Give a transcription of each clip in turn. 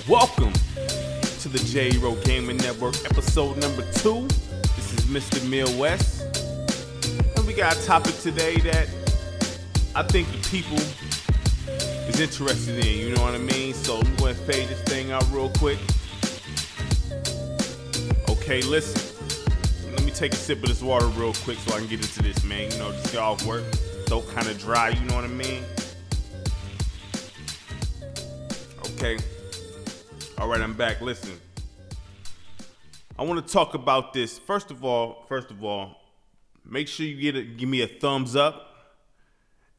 Welcome to the Rowe Gaming Network, episode number 2. This is Mr. Midwest, and we got a topic today that I think the people is interested in, you know what I mean? So I'm going to fade this thing out real quick. Okay, listen. Let me take a sip of this water real quick so I can get into this, man. You know, just get off work. Throat kind of dry, you know what I mean? Okay. All right, I'm back. Listen. I want to talk about this. First of all, make sure you give me a thumbs up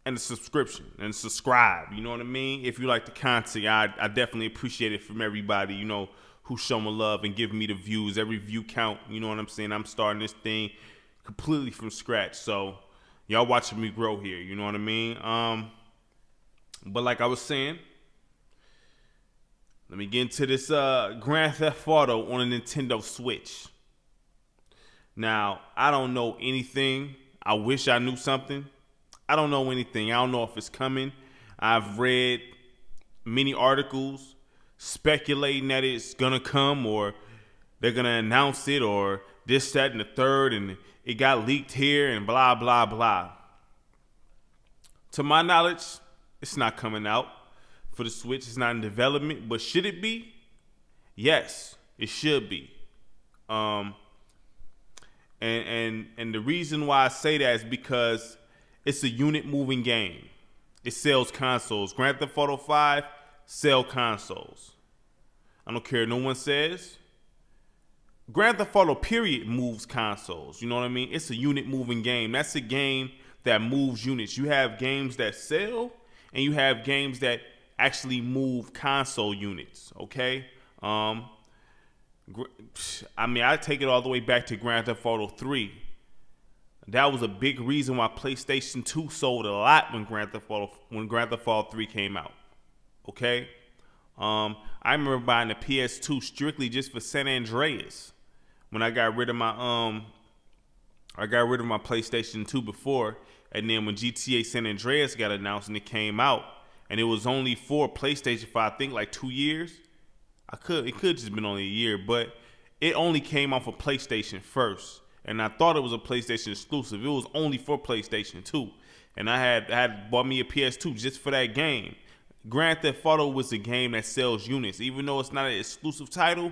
and a subscription and subscribe. You know what I mean? If you like the content, I definitely appreciate it from everybody, you know, who's showing love and giving me the views. Every view count, you know what I'm saying? I'm starting this thing completely from scratch. So y'all watching me grow here, you know what I mean? But like I was saying, let me get into this Grand Theft Auto on a Nintendo Switch. Now, I don't know anything. I wish I knew something. I don't know anything. I don't know if it's coming. I've read many articles speculating that it's going to come or they're going to announce it or this, that, and the third, and it got leaked here and blah, blah, blah. To my knowledge, it's not coming out for the Switch. It's not in development, but should it be? Yes, it should be. And the reason why I say that is because it's a unit moving game. It sells consoles. Grand Theft Auto 5 sell consoles. I don't care. No one says. Grand Theft Auto period moves consoles. You know what I mean? It's a unit moving game. That's a game that moves units. You have games that sell and you have games that actually move console units. Okay. I mean, I take it all the way back to Grand Theft Auto 3. That was a big reason why PlayStation 2 sold a lot when Grand Theft Auto 3 came out. Okay? I remember buying the PS2 strictly just for San Andreas when I got rid of my PlayStation 2 before, and then when GTA San Andreas got announced and it came out, and it was only for PlayStation for I think like 2 years. It could just been only a year, but it only came off of PlayStation first. And I thought it was a PlayStation exclusive. It was only for PlayStation 2. And I had bought me a PS2 just for that game. Grand Theft Auto was a game that sells units. Even though it's not an exclusive title,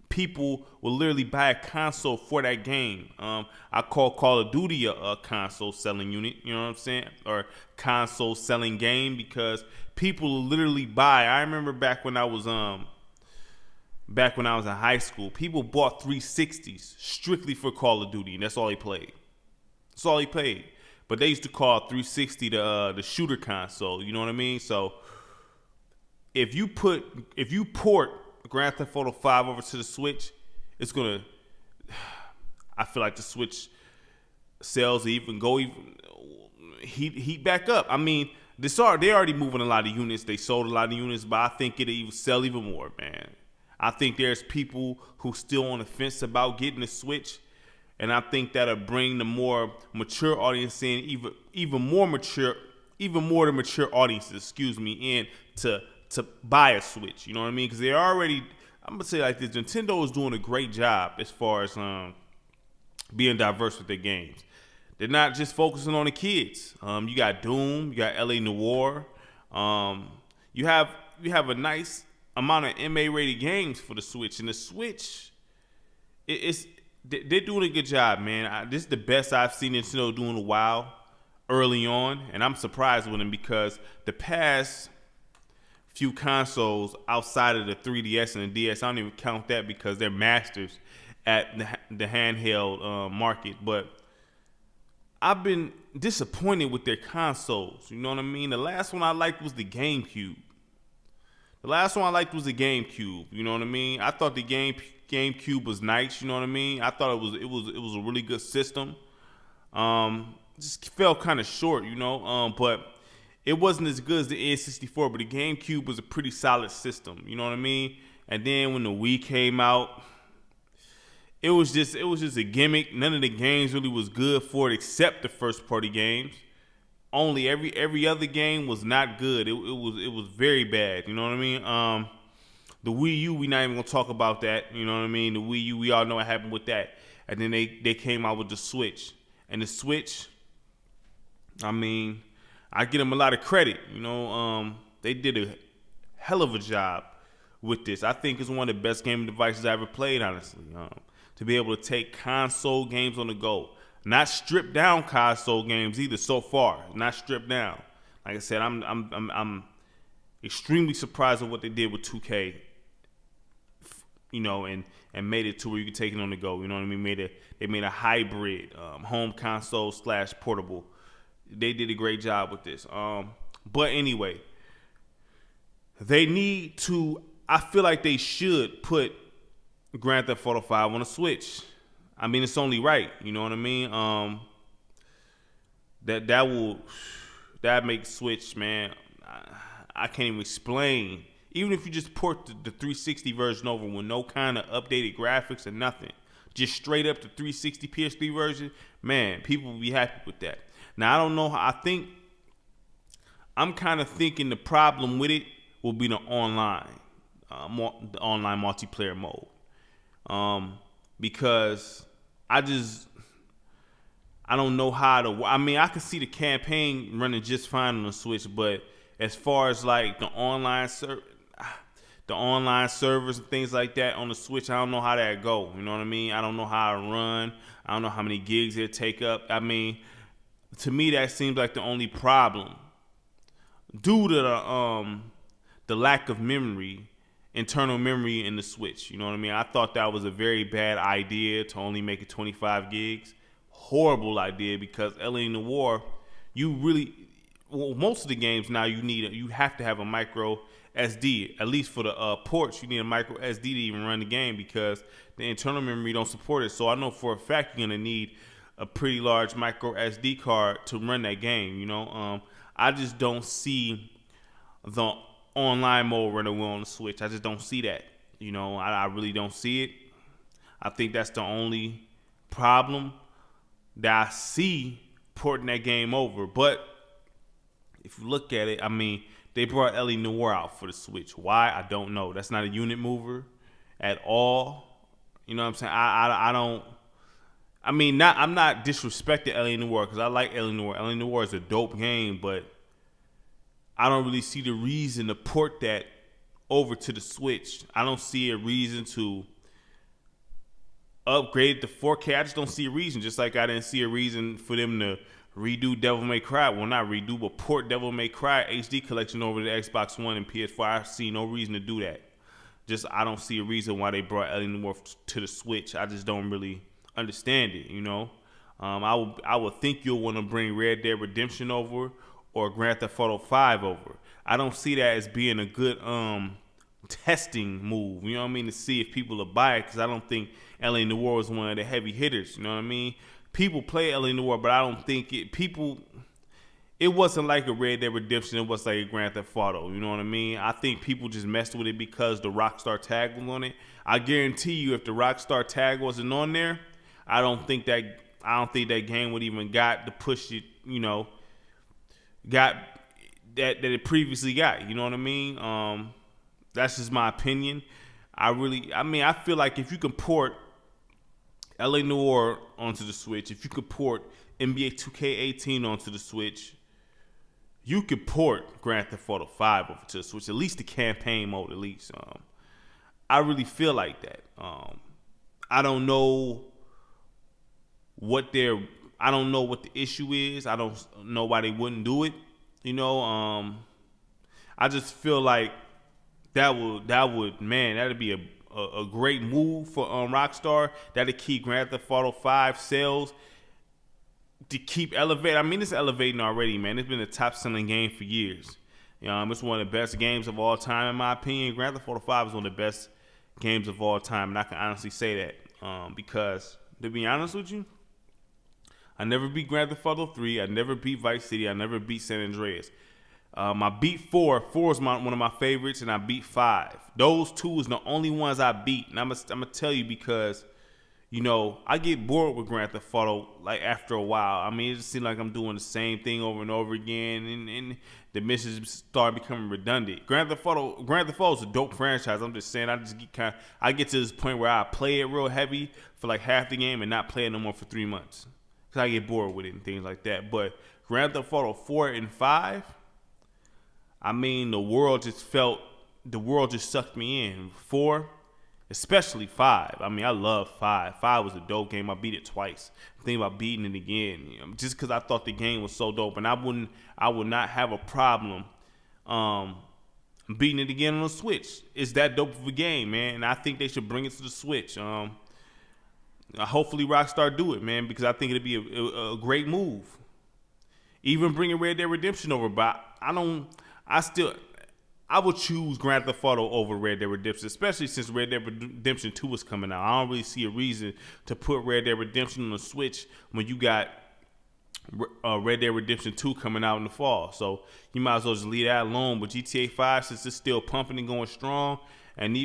people will literally buy a console for that game. I call Call of Duty a console selling unit, you know what I'm saying? Or console selling game, because people will literally buy. I remember back when I was in high school, people bought 360s strictly for Call of Duty, and that's all they played. That's all they played. But they used to call 360 the shooter console, you know what I mean? So if you port Grand Theft Auto 5 over to the Switch, it's gonna. I feel like the Switch sales heat back up. I mean, they're already moving a lot of units. They sold a lot of units, but I think it'll even sell even more, man. I think there's people who still on the fence about getting the Switch, and I think that'll bring the more mature audience in, even more the mature audiences, in to buy a Switch. You know what I mean? Because they're already, I'm gonna say like this, Nintendo is doing a great job as far as being diverse with their games. They're not just focusing on the kids. You got Doom, you got LA Noire. You have a nice amount of MA rated games for the Switch, and the Switch, they're doing a good job, man. This is the best I've seen Nintendo do in a while early on, and I'm surprised with them because the past few consoles outside of the 3DS and the DS, I don't even count that because they're masters at the handheld market, but I've been disappointed with their consoles. You know what I mean? The last one I liked was the GameCube. You know what I mean? I thought the GameCube was nice. You know what I mean? I thought it was a really good system. Just fell kind of short, you know. But it wasn't as good as the N64. But the GameCube was a pretty solid system. You know what I mean? And then when the Wii came out, it was just a gimmick. None of the games really was good for it except the first party games. Only every other game was not good. It was very bad. You know what I mean? The Wii U, we not even gonna talk about that. You know what I mean? The Wii U, we all know what happened with that. And then they came out with the Switch. And the Switch, I mean, I give them a lot of credit. You know, they did a hell of a job with this. I think it's one of the best gaming devices I ever played, honestly. To be able to take console games on the go. Not stripped down console games either so far. Not stripped down. Like I said, I'm extremely surprised at what they did with 2K. You know, and made it to where you can take it on the go. You know what I mean? They made a hybrid home console / portable. They did a great job with this. But anyway, they need to. I feel like they should put Grand Theft Auto 5 on a Switch. I mean, it's only right. You know what I mean? That makes Switch, man. I can't even explain. Even if you just port the 360 version over with no kind of updated graphics or nothing, just straight up the 360 PS3 version, man, people will be happy with that. Now, I don't know how. I'm kind of thinking the problem with it will be the online multiplayer mode. Because I don't know how to. I mean, I can see the campaign running just fine on the Switch, but as far as like the online servers and things like that on the Switch, I don't know how that go. You know what I mean? I don't know how it run. I don't know how many gigs it take up. I mean, to me, that seems like the only problem due to the lack of memory, internal memory in the Switch. You know what I mean? I thought that was a very bad idea to only make it 25 gigs. Horrible idea, because LA Noire, most of the games now you have to have a micro SD. At least for the ports, you need a micro SD to even run the game, because the internal memory don't support it. So I know for a fact you're gonna need a pretty large micro SD card to run that game. You know, I just don't see the online mode running well on the Switch. I just don't see that. You know, I really don't see it. I think that's the only problem that I see porting that game over. But if you look at it, I mean, they brought LA Noire out for the Switch. Why? I don't know. That's not a unit mover at all. You know what I'm saying? I don't. I mean, I'm not disrespecting LA Noire, because I like LA Noire. LA Noire is a dope game, but I don't really see the reason to port that over to the Switch. I don't see a reason to upgrade it to 4K. I just don't see a reason. Just like I didn't see a reason for them to redo Devil May Cry. Well, not redo, but port Devil May Cry HD collection over to Xbox One and PS4. I see no reason to do that. I don't see a reason why they brought LA Noire to the Switch. I just don't really understand it, you know. I would think you'll want to bring Red Dead Redemption over or Grand Theft Auto 5 over. I don't see that as being a good testing move, you know what I mean, to see if people will buy it, because I don't think LA Noire is one of the heavy hitters, you know what I mean? People play LA Noire, but I don't think it wasn't like a Red Dead Redemption, it was like a Grand Theft Auto, you know what I mean? I think people just messed with it because the Rockstar tag was on it. I guarantee you, if the Rockstar tag wasn't on there, I don't think that game would even got the push it, you know, got that it previously got, you know what I mean? That's just my opinion. I feel like if you can port LA Noire onto the Switch, if you could port NBA 2K18 onto the Switch, you could port Grand Theft Auto 5 over to the Switch, at least the campaign mode, at least. I really feel like that. I don't know what the issue is. I don't know why they wouldn't do it. You know, I just feel like that'd be a great move for Rockstar. That'd keep Grand Theft Auto 5 sales to keep elevating. I mean, it's elevating already, man. It's been a top-selling game for years. It's one of the best games of all time, in my opinion. Grand Theft Auto 5 is one of the best games of all time, and I can honestly say that because, to be honest with you, I never beat Grand Theft Auto 3. I never beat Vice City. I never beat San Andreas. I beat 4. 4 is one of my favorites, and I beat 5. Those two is the only ones I beat. And I'm gonna tell you, because I get bored with Grand Theft Auto like after a while. I mean, it just seems like I'm doing the same thing over and over again, and the missions start becoming redundant. Grand Theft Auto is a dope franchise. I'm just saying, I get to this point where I play it real heavy for like half the game and not play it no more for 3 months because I get bored with it and things like that. But Grand Theft Auto 4 and 5, I mean, the world just sucked me in. 4. Especially 5. I mean, I love 5. 5 was a dope game. I beat it twice. I'm thinking about beating it again, just because I thought the game was so dope, and I would not have a problem beating it again on the Switch. It's that dope of a game, man, and I think they should bring it to the Switch. Hopefully Rockstar do it, man, because I think it'd be a great move. Even bringing Red Dead Redemption over, but I would choose Grand Theft Auto over Red Dead Redemption, especially since Red Dead Redemption 2 is coming out. I don't really see a reason to put Red Dead Redemption on the Switch when you got Red Dead Redemption 2 coming out in the fall. So you might as well just leave that alone. But GTA 5, since it's still pumping and going strong, and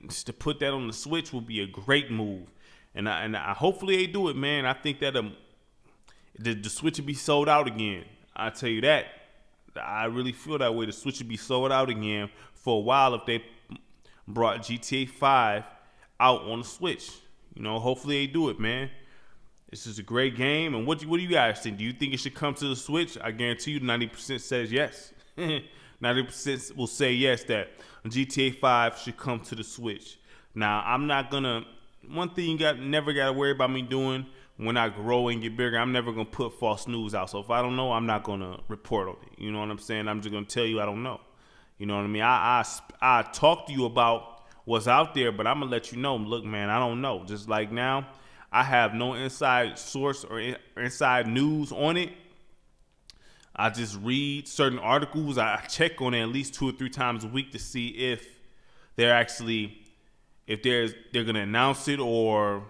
just to put that on the Switch would be a great move. And I hopefully they do it, man. I think that the Switch will be sold out again. I tell you that. I really feel that way. The Switch would be sold out again for a while if they brought GTA 5 out on the Switch. Hopefully they do it, man. This is a great game. And what do you guys think? Do you think it should come to the Switch? I guarantee you 90% says yes. 90% will say yes, that GTA 5 should come to the Switch. Now, I'm not going to... One thing you never got to worry about me doing when I grow and get bigger, I'm never going to put false news out. So if I don't know, I'm not going to report on it. You know what I'm saying? I'm just going to tell you I don't know. You know what I mean? I talk to you about what's out there, but I'm going to let you know, look, man, I don't know. Just like now, I have no inside source or inside news on it. I just read certain articles. I check on it at least 2 or 3 times a week to see if they're going to announce it, or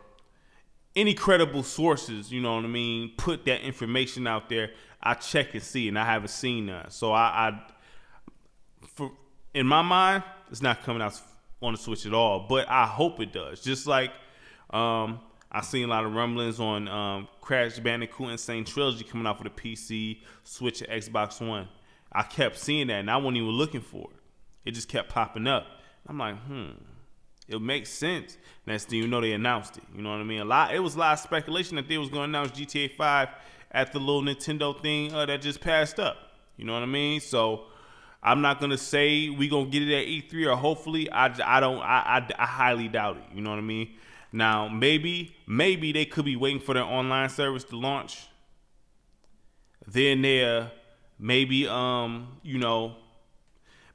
any credible sources, you know what I mean, put that information out there. I check and see, and I haven't seen none. So in my mind, it's not coming out on the Switch at all, but I hope it does. Just like I seen a lot of rumblings on Crash Bandicoot Insane Trilogy coming out for the PC, Switch, and Xbox One. I kept seeing that, and I wasn't even looking for it. It just kept popping up. I'm like, it makes sense. Next thing you know, they announced it. You know what I mean? It was a lot of speculation that they was going to announce GTA 5 at the little Nintendo thing that just passed up. You know what I mean? So I'm not gonna say we gonna get it at E3, or hopefully. I highly doubt it. You know what I mean? Now maybe they could be waiting for their online service to launch. Then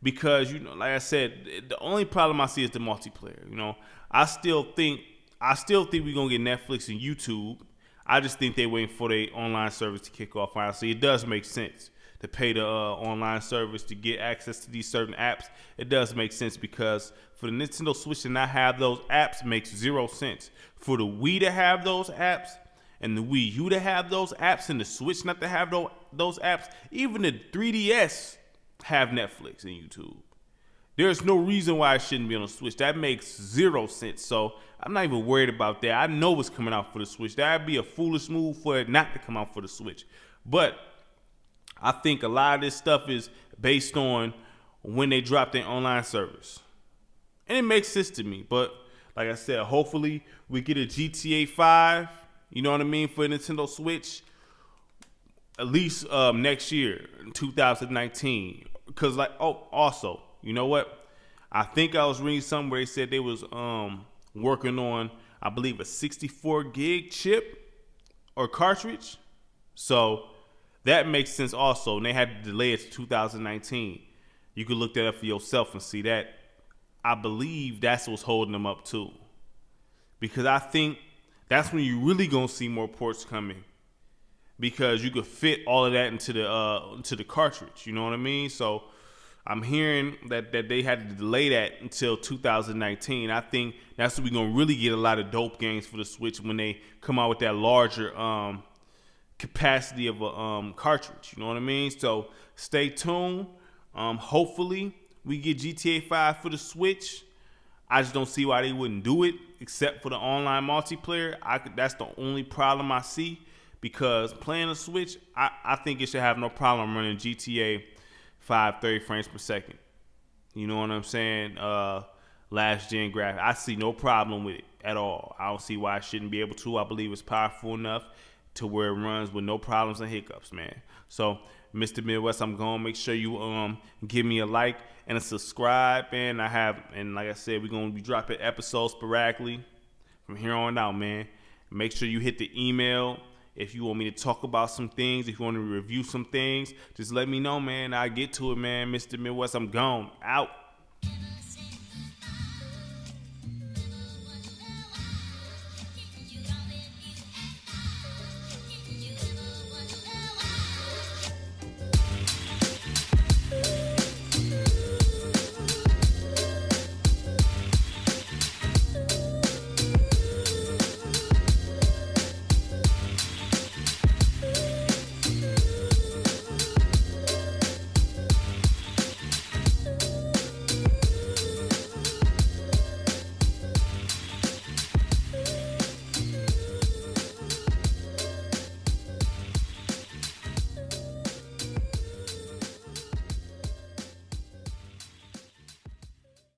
because like I said, the only problem I see is the multiplayer. I still think we're gonna get Netflix and YouTube. I just think they're waiting for their online service to kick off. Honestly, it does make sense to pay the online service to get access to these certain apps. It does make sense, because for the Nintendo Switch to not have those apps makes 0 sense. For the Wii to have those apps, and the Wii U to have those apps, and the Switch not to have those apps, even the 3DS have Netflix and YouTube. There's no reason why it shouldn't be on the Switch. That makes 0 sense. So I'm not even worried about that. I know it's coming out for the Switch. That'd be a foolish move for it not to come out for the Switch. But I think a lot of this stuff is based on when they drop their online service. And it makes sense to me. But like I said, hopefully we get a GTA 5, you know what I mean, for Nintendo Switch at least next year, 2019. Because also, you know what? I think I was reading something where they said they was working on, I believe, a 64 gig chip or cartridge. So that makes sense also. And they had to delay it to 2019. You could look that up for yourself and see that. I believe that's what's holding them up too. Because I think that's when you really gonna see more ports coming. Because you could fit all of that into the cartridge. You know what I mean? So I'm hearing that they had to delay that until 2019. I think that's when we're going to really get a lot of dope games for the Switch, when they come out with that larger capacity of a cartridge. You know what I mean? So stay tuned. Hopefully we get GTA 5 for the Switch. I just don't see why they wouldn't do it, except for the online multiplayer. That's the only problem I see, because playing a Switch, I think it should have no problem running GTA 5 30 frames per second. You know what I'm saying? Last gen graphics. I see no problem with it at all. I don't see why I shouldn't be able to. I believe it's powerful enough to where it runs with no problems and hiccups, man. So, Mr. Midwest, I'm going. Make sure you give me a like and a subscribe, and like I said, we're gonna be dropping episodes sporadically from here on out, man. Make sure you hit the email if you want me to talk about some things. If you want to review some things, just let me know, man. I'll get to it, man. Mr. Midwest, I'm gone. Out.